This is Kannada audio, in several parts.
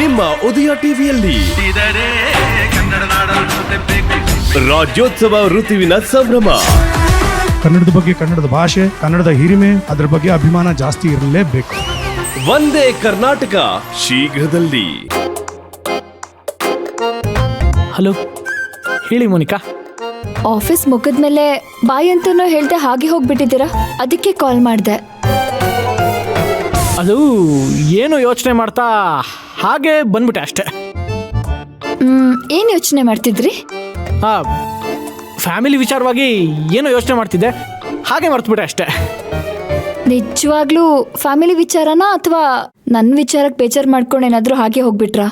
ನಿಮ್ಮ ಉದಯ ಟಿವಿಯಲ್ಲಿ ರಾಜ್ಯೋತ್ಸವ ಋತುವಿನ ಸಂಭ್ರಮ. ಕನ್ನಡದ ಬಗ್ಗೆ, ಕನ್ನಡದ ಭಾಷೆ, ಕನ್ನಡದ ಹಿರಿಮೆ, ಅದರ ಬಗ್ಗೆ ಅಭಿಮಾನ ಜಾಸ್ತಿ ಇರಲೇಬೇಕು. ಒಂದೇ ಕರ್ನಾಟಕ ಶೀಘ್ರದಲ್ಲಿ. ಹಲೋ, ಹೇಳಿ ಮೋನಿಕಾ. ಆಫೀಸ್ ಮುಗಿದ್ಮೇಲೆ ಬಾಯ್ ಅಂತನೂ ಹೇಳ್ದೆ ಹಾಗೆ ಹೋಗ್ಬಿಟ್ಟಿದ್ದೀರಾ, ಅದಕ್ಕೆ ಕಾಲ್ ಮಾಡಿದೆ. ಅದು ಏನೋ ಯೋಚನೆ ಮಾಡ್ತಾ ಹಾಗೆ ಬಂದ್ಬಿಟ್ಟೆ ಅಷ್ಟೇ. ಏನು ಯೋಚನೆ ಮಾಡ್ತಿದ್ರಿ? ಫ್ಯಾಮಿಲಿ ವಿಚಾರವಾಗಿ ಏನೋ ಯೋಚನೆ ಮಾಡ್ತಿದ್ದೆ, ಹಾಗೆ ಮರ್ತ್ಬಿಟ್ಟೆ ಅಷ್ಟೇ. ನಿಜವಾಗ್ಲೂ ಫ್ಯಾಮಿಲಿ ವಿಚಾರನಾ ಅಥವಾ ನನ್ನ ವಿಚಾರಕ್ಕೆ ಬೇಜಾರು ಮಾಡ್ಕೊಂಡು ಏನಾದರೂ ಹಾಗೆ ಹೋಗ್ಬಿಟ್ರಾ?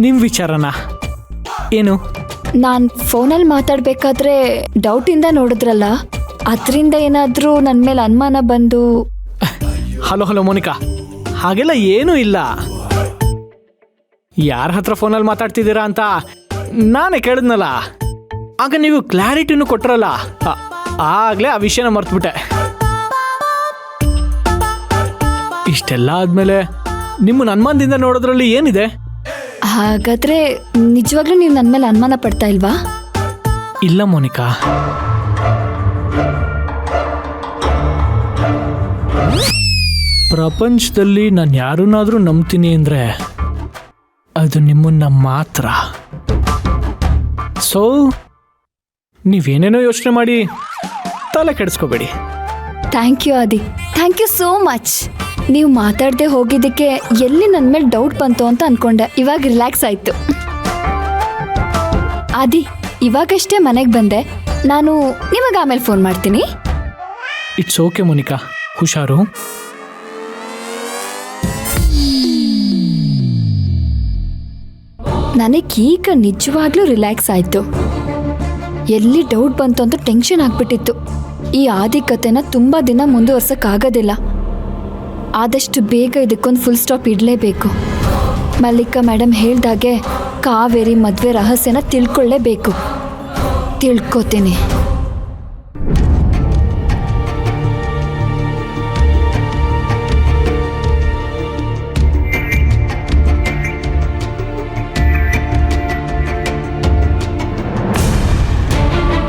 ನಿಮ್ಮ ವಿಚಾರನಾ? ಏನು? ನಾನು ಫೋನಲ್ಲಿ ಮಾತಾಡಬೇಕಾದ್ರೆ ಡೌಟಿಂದ ನೋಡಿದ್ರಲ್ಲ, ಅದರಿಂದ ಏನಾದರೂ ನನ್ನ ಮೇಲೆ ಅನುಮಾನ ಬಂದು. ಹಲೋ ಮೋನಿಕಾ, ಹಾಗೆಲ್ಲ ಏನೂ ಇಲ್ಲ. ಯಾರ ಹತ್ರ ಫೋನಲ್ಲಿ ಮಾತಾಡ್ತಿದ್ದೀರಾ ಅಂತ ನಾನೇ ಕೇಳಿದ್ನಲ್ಲ, ಆಗ ನೀವು ಕ್ಲಾರಿಟಿನೂ ಕೊಟ್ರಲ್ಲ, ಆಗಲೇ ಆ ವಿಷಯನ ಮರ್ತ್ಬಿಟ್ಟೆ. ಇಷ್ಟೆಲ್ಲ ಆದಮೇಲೆ ನಿಮ್ಮನ್ನ ಅನುಮಾನದಿಂದ ನೋಡೋದ್ರಲ್ಲಿ ಏನಿದೆ? ಹಾಗಾದ್ರೆ ನಿಜವಾಗ್ಲೂ ನೀವು ನನ್ನ ಮೇಲೆ ಅನುಮಾನ ಪಡ್ತಾ ಇಲ್ವಾ? ಇಲ್ಲ ಮೋನಿಕಾ, ಪ್ರಪಂಚದಲ್ಲಿ ನಾನು ಯಾರನ್ನಾದ್ರೂ ನಂಬ್ತೀನಿ ಅಂದರೆ ಅದು ನಿಮ್ಮನ್ನ ಮಾತ್ರ. ಸೊ ನೀವೇನೇನೋ ಯೋಚನೆ ಮಾಡಿ ತಲೆ ಕೆಡಿಸ್ಕೋಬೇಡಿ. Thank you Adi, thank you so much. ನೀವು ಮಾತಾಡದೆ ಹೋಗಿದ್ದಕ್ಕೆ ಎಲ್ಲಿ ನನ್ನ ಮೇಲೆ ಡೌಟ್ ಬಂತು ಅಂತ ಅನ್ಕೊಂಡೆ. ಇವಾಗ ರಿಲ್ಯಾಕ್ಸ್ ಆಯಿತು. ಆದಿ, ಇವಾಗಷ್ಟೇ ಮನೆಗೆ ಬಂದೆ. ನಾನು ನಿಮಗೆ ಆಮೇಲೆ ಫೋನ್ ಮಾಡ್ತೀನಿ. ಇಟ್ಸ್ ಓಕೆ ಮೋನಿಕಾ, ಹುಷಾರು. ನನಗೀಗ ನಿಜವಾಗ್ಲೂ ರಿಲ್ಯಾಕ್ಸ್ ಆಯಿತು. ಎಲ್ಲಿ ಡೌಟ್ ಬಂತು ಅಂತ ಟೆನ್ಷನ್ ಆಗ್ಬಿಟ್ಟಿತ್ತು. ಈ ಆದಿ ಕತೆನ ತುಂಬ ದಿನ ಮುಂದುವರ್ಸೋಕ್ಕಾಗೋದಿಲ್ಲ. ಆದಷ್ಟು ಬೇಗ ಇದಕ್ಕೊಂದು ಫುಲ್ ಸ್ಟಾಪ್ ಇಡಲೇಬೇಕು. ಮಲ್ಲಿಕಾ ಮೇಡಮ್ ಹೇಳ್ದಾಗೆ ಕಾವೇರಿ ಮದುವೆ ರಹಸ್ಯನ ತಿಳ್ಕೊಳ್ಳೇಬೇಕು. ತಿಳ್ಕೊತೀನಿ.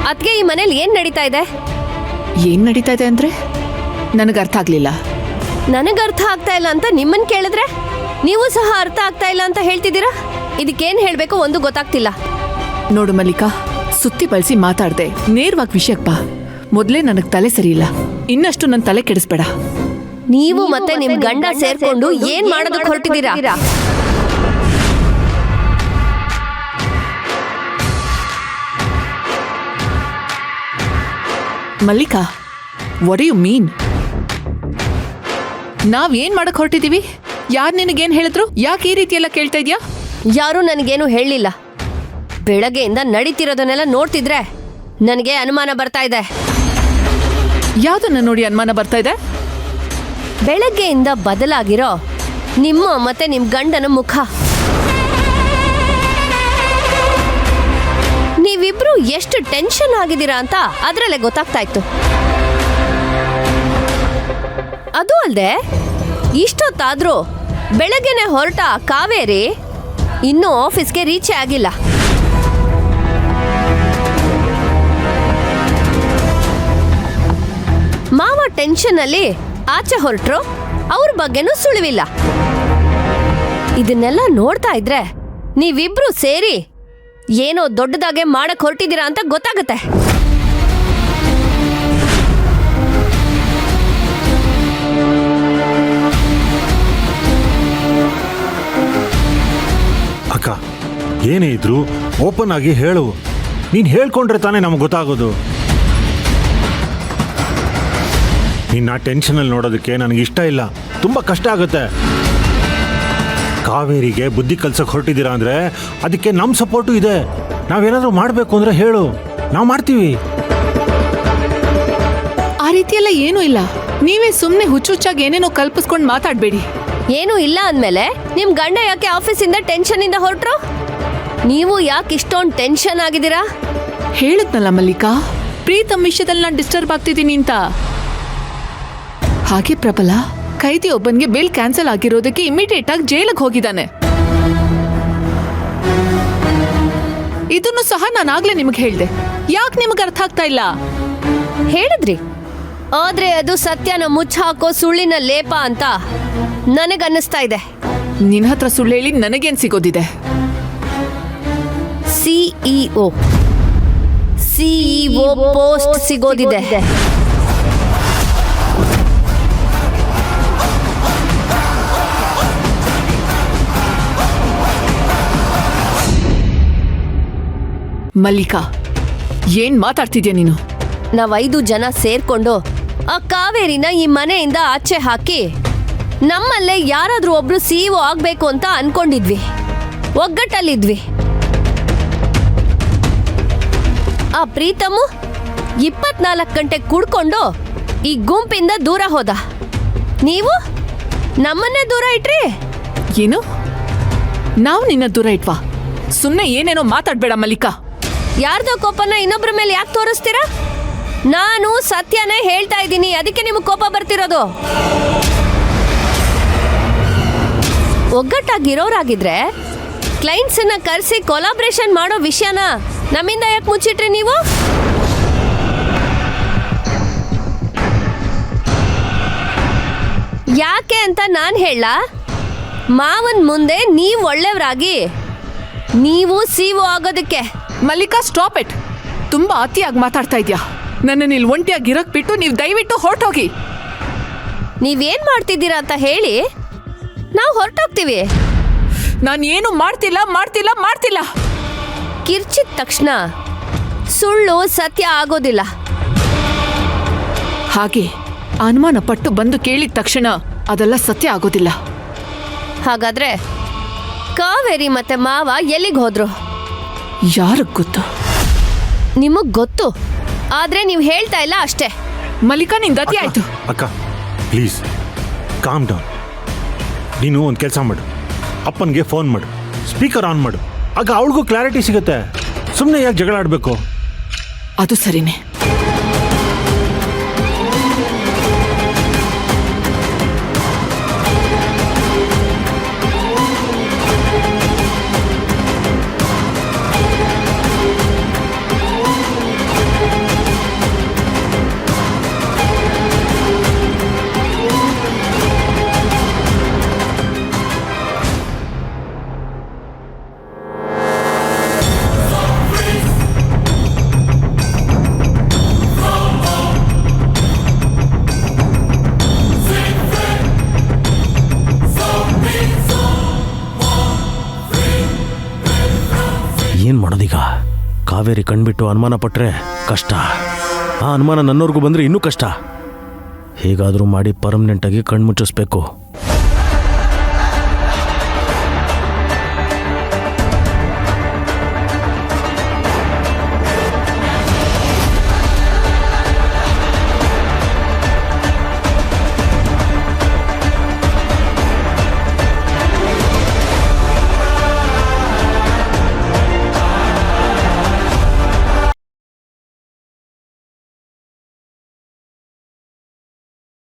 ಅದ್ಕೆ ಈ ಮನೇಲಿ ಏನ್ ನಡೀತಾ ಇದೆ? ಏನ್ ನಡೀತಾ ಇದೆ ಅಂದ್ರೆ ನನಗೆ ಅರ್ಥ ಆಗ್ಲಿಲ್ಲ. ನನಗೆ ಅರ್ಥ ಆಗ್ತಾ ಇಲ್ಲ ಅಂತ ನಿಮ್ಮನ್ ಕೇಳಿದ್ರೆ ನೀವು ಸಹ ಅರ್ಥ ಆಗ್ತಾ ಇಲ್ಲ ಅಂತ ಹೇಳ್ತಿದ್ದೀರಾ. ಇದಕ್ಕೇನ್ ಹೇಳ್ಬೇಕು ಒಂದು ಗೊತ್ತಾಗ್ತಿಲ್ಲ. ನೋಡು ಮಲ್ಲಿಕಾ, ಸುತ್ತಿ ಬಳಸಿ ಮಾತಾಡ್ದೆ, ನೇರವಾಗಿ ವಿಷಯಕ್ಕೆ ಬಾ. ಮೊದಲೇ ನನಗೆ ತಲೆ ಸರಿ ಇಲ್ಲ, ಇನ್ನಷ್ಟು ನನ್ನ ತಲೆ ಕೆಡಿಸ್ಬೇಡ. ನೀವು ಮತ್ತೆ ನಿಮ್ ಗಂಡ ಸೇರ್ಕೊಂಡು ಏನ್ ಮಾಡೋದಕ್ಕೆ ಹೊರಟಿದ್ದೀರಾ? Mallika, what you mean? ನಾವೇನ್ ಮಾಡಕ್ ಹೊರಟಿದೀವಿ? ಯಾರು ನಿನಗೇನ್ ಹೇಳಿದ್ರು? ಯಾಕೆ ಈ ರೀತಿ ಎಲ್ಲ ಕೇಳ್ತಾ ಇದ್ಯಾ? ಯಾರು ನನಗೇನು ಹೇಳಲಿಲ್ಲ. ಬೆಳಗ್ಗೆಯಿಂದ ನಡೀತಿರೋದನ್ನೆಲ್ಲ ನೋಡ್ತಿದ್ರೆ ನನಗೆ ಅನುಮಾನ ಬರ್ತಾ ಇದೆ. ಯಾವ್ದನ್ನ ನೋಡಿ ಅನುಮಾನ ಬರ್ತಾ ಇದೆ? ಬೆಳಗ್ಗೆಯಿಂದ ಬದಲಾಗಿರೋ ನಿಮ್ಮ ಮತ್ತೆ ನಿಮ್ ಗಂಡನ ಮುಖ. ನೀವಿಬ್ರು ಎಷ್ಟು ಟೆನ್ಷನ್ ಆಗಿದ್ದೀರಾ ಅಂತ ಅದ್ರಲ್ಲೇ ಗೊತ್ತಾಗ್ತಾ ಇತ್ತು. ಅದು ಅಲ್ಲದೆ ಇಷ್ಟೊತ್ತಾದ್ರೂ ಬೆಳಗ್ಗೆನೆ ಹೊರಟ ಕಾವೇರಿ ಇನ್ನೂ ಆಫೀಸ್ಗೆ ರೀಚೇ ಆಗಿಲ್ಲ. ಮಾವ ಟೆನ್ಷನ್ ಅಲ್ಲಿ ಆಚೆ ಹೊರಟ್ರು, ಅವ್ರ ಬಗ್ಗೆನೂ ಸುಳಿವಿಲ್ಲ. ಇದನ್ನೆಲ್ಲ ನೋಡ್ತಾ ಇದ್ರೆ ನೀವಿಬ್ರು ಸೇರಿ ಏನೋ ದೊಡ್ಡದಾಗೆ ಮಾಡಕ್ ಹೊರಟಿದ್ದೀರಾ ಅಂತ ಗೊತ್ತಾಗುತ್ತೆ. ಅಕ್ಕ, ಏನೇ ಇದ್ರು ಓಪನ್ ಆಗಿ ಹೇಳು. ನೀನು ಹೇಳ್ಕೊಂಡ್ರೆ ತಾನೇ ನಮ್ಗೆ ಗೊತ್ತಾಗೋದು. ನಿನ್ನ ಟೆನ್ಷನಲ್ಲಿ ನೋಡೋದಕ್ಕೆ ನನಗೆ ಇಷ್ಟ ಇಲ್ಲ, ತುಂಬ ಕಷ್ಟ ಆಗುತ್ತೆ. ಕಾವೇರಿಗೆ ಬುದ್ಧಿ ಕಲ್ಸಕ್ಕೆ ಹೊರಟಿದ್ದೀರಾ ಅಂದರೆ ಅದಕ್ಕೆ ನಮ್ಮ ಸಪೋರ್ಟು ಇದೆ. ನಾವೇನಾದರೂ ಮಾಡಬೇಕು ಅಂದರೆ ಹೇಳು, ನಾವು ಮಾಡ್ತೀವಿ. ಆ ರೀತಿಯೆಲ್ಲ ಏನೂ ಇಲ್ಲ. ನೀವೇ ಸುಮ್ಮನೆ ಹುಚ್ಚುಚ್ಚಾಗಿ ಏನೇನೋ ಕಲ್ಪಿಸ್ಕೊಂಡು ಮಾತಾಡಬೇಡಿ. ಏನೂ ಇಲ್ಲ ಅಂದಮೇಲೆ ನಿಮ್ ಗಂಡ ಯಾಕೆ ಆಫೀಸಿಂದ ಟೆನ್ಷನ್ ಇಂದ ಹೊರಟ್ರು? ನೀವು ಯಾಕೆ ಇಷ್ಟೊಂದು ಟೆನ್ಷನ್ ಆಗಿದ್ದೀರಾ? ಹೇಳಿದ್ನಲ್ಲ ಮಲ್ಲಿಕಾ, ಪ್ರೀತಮ್ ವಿಷಯದಲ್ಲಿ ನಾನು ಡಿಸ್ಟರ್ಬ್ ಆಗ್ತಿದ್ದೀನಿ ಅಂತ. ಹಾಗೆ ಪ್ರಬಲ, ಖೈದಿ ಒಬ್ಬನಿಗೆ ಬೇಲ್ ಕ್ಯಾನ್ಸಲ್ ಆಗಿರೋದಕ್ಕೆ ಇಮಿಡಿಯೇಟ್ ಆಗಿ ಜೈಲಿಗೆ ಹೋಗಿದ್ದಾನೆ. ಇದನ್ನು ಸಹ ನಾನು ಆಗ್ಲೇ ನಿಮಗೆ ಹೇಳ್ದೆ. ಯಾಕೆ ನಿಮಗೆ ಅರ್ಥ ಆಗ್ತಾ ಇಲ್ಲ? ಹೇಳಿದ್ರಿ, ಆದ್ರೆ ಅದು ಸತ್ಯನ ಮುಚ್ಚಾಕೋ ಸುಳ್ಳಿನ ಲೇಪ ಅಂತ ನನಗನ್ನಿಸ್ತಾ ಇದೆ. ನಿನ್ನ ಹತ್ರ ಸುಳ್ಳು ಹೇಳಿ ನನಗೇನ್ ಸಿಗೋದಿದೆ? ಸಿಇಒ ಪೋಸ್ಟ್ ಸಿಗೋದಿದೆ. ಮಲ್ಲಿಕಾ, ಏನ್ ಮಾತಾಡ್ತಿದ್ಯಾ ನೀನು? ನಾವ್ 5 ಜನ ಸೇರ್ಕೊಂಡು ಆ ಕಾವೇರಿನ ಈ ಮನೆಯಿಂದ ಆಚೆ ಹಾಕಿ ನಮ್ಮಲ್ಲೇ ಯಾರಾದ್ರೂ ಒಬ್ರು ಸಿಇಒ ಆಗ್ಬೇಕು ಅಂತ ಅನ್ಕೊಂಡಿದ್ವಿ. ಒಗ್ಗಟ್ಟಲ್ಲಿದ್ವಿ. ಆ ಪ್ರೀತಮು 24 ಗಂಟೆ ಕುಡ್ಕೊಂಡು ಈ ಗುಂಪಿಂದ ದೂರ ಹೋದ. ನೀವು ನಮ್ಮನ್ನೇ ದೂರ ಇಟ್ರಿ. ಏನು? ನಾವು ನಿನ್ನ ದೂರ ಇಟ್ವಾ? ಸುಮ್ಮನೆ ಏನೇನೋ ಮಾತಾಡ್ಬೇಡ ಮಲ್ಲಿಕಾ. ಯಾರ್ದೋ ಕೋಪನ ಇನ್ನೊಬ್ರ ಮೇಲೆ ಯಾಕೆ ತೋರಿಸ್ತೀರಾ? ನಾನು ಸತ್ಯನೇ ಹೇಳ್ತಾ ಇದ್ದೀನಿ, ಅದಕ್ಕೆ ನಿಮಗೆ ಕೋಪ ಬರ್ತಿರೋದು. ಒಗ್ಗಟ್ಟಾಗಿರೋರಾಗಿದ್ರೆ ಕ್ಲೈಂಟ್ಸ್ ಅನ್ನ ಕರೆಸಿ ಕೊಲಾಬ್ರೇಷನ್ ಮಾಡೋ ವಿಷಯನ ನಮ್ಮಿಂದ ಯಾಕೆ ಮುಚ್ಚಿಟ್ರಿ ನೀವು? ಯಾಕೆ ಅಂತ ನಾನು ಹೇಳ? ಮಾವನ್ ಮುಂದೆ ನೀವು ಒಳ್ಳೆಯವರಾಗಿ ನೀವು ಸಿಇಒ ಆಗೋದಕ್ಕೆ. Mallika, stop it. ತುಂಬಾ ಅತಿಯಾಗಿ ಮಾತಾಡ್ತಾ ಇದ್ಯಾ. ನನ್ನನ್ನು ಇಲ್ಲಿ ಒಂಟಿಯಾಗಿ ಇರಕ್ ಬಿಟ್ಟು ನೀವು ದಯವಿಟ್ಟು ಹೊರಟೋಗಿ. ನೀವೇನ್ ಮಾಡ್ತಿದ್ದೀರಾ ಅಂತ ಹೇಳಿ ನಾವು ಹೊರಟೋಗ್ತೀವಿ. ನಾನು ಏನು ಮಾಡ್ತಿಲ್ಲ. ಕಿರ್ಚಿದ ತಕ್ಷಣ ಸುಳ್ಳು ಸತ್ಯ ಆಗೋದಿಲ್ಲ. ಹಾಗೆ ಅನುಮಾನ ಪಟ್ಟು ಬಂದು ಕೇಳಿದ ತಕ್ಷಣ ಅದೆಲ್ಲ ಸತ್ಯ ಆಗೋದಿಲ್ಲ. ಹಾಗಾದ್ರೆ ಕಾವೇರಿ ಮತ್ತೆ ಮಾವ ಎಲ್ಲಿಗೆ ಹೋದ್ರು? ಯಾರಿಗ್ ಗೊತ್ತು? ನಿಮಗ್ ಗೊತ್ತು, ಆದ್ರೆ ನೀವು ಹೇಳ್ತಾ ಇಲ್ಲ ಅಷ್ಟೇ. ಮಲ್ಲಿಕಾ, ನಿನ್ ಗತಿ ಆಯ್ತು. ಅಕ್ಕ ಪ್ಲೀಸ್ ಕಾಮ್ ಡೌನ್. ನೀನು ಒಂದು ಕೆಲಸ ಮಾಡು, ಅಪ್ಪನಿಗೆ ಫೋನ್ ಮಾಡು, ಸ್ಪೀಕರ್ ಆನ್ ಮಾಡು. ಆಗ ಅವಳಿಗೂ ಕ್ಲಾರಿಟಿ ಸಿಗುತ್ತೆ. ಸುಮ್ಮನೆ ಯಾಕೆ ಜಗಳ ಆಡಬೇಕು? ಅದು ಸರಿನೇ. ಏನು ಮಾಡೋದೀಗ? ಕಾವೇರಿ ಕಣ್ಬಿಟ್ಟು ಅನುಮಾನ ಪಟ್ಟರೆ ಕಷ್ಟ. ಆ ಅನುಮಾನ ನನ್ನವ್ರಿಗೂ ಬಂದರೆ ಇನ್ನೂ ಕಷ್ಟ. ಹೇಗಾದರೂ ಮಾಡಿ ಪರ್ಮನೆಂಟಾಗಿ ಕಣ್ಮುಚ್ಚಿಸ್ಬೇಕು.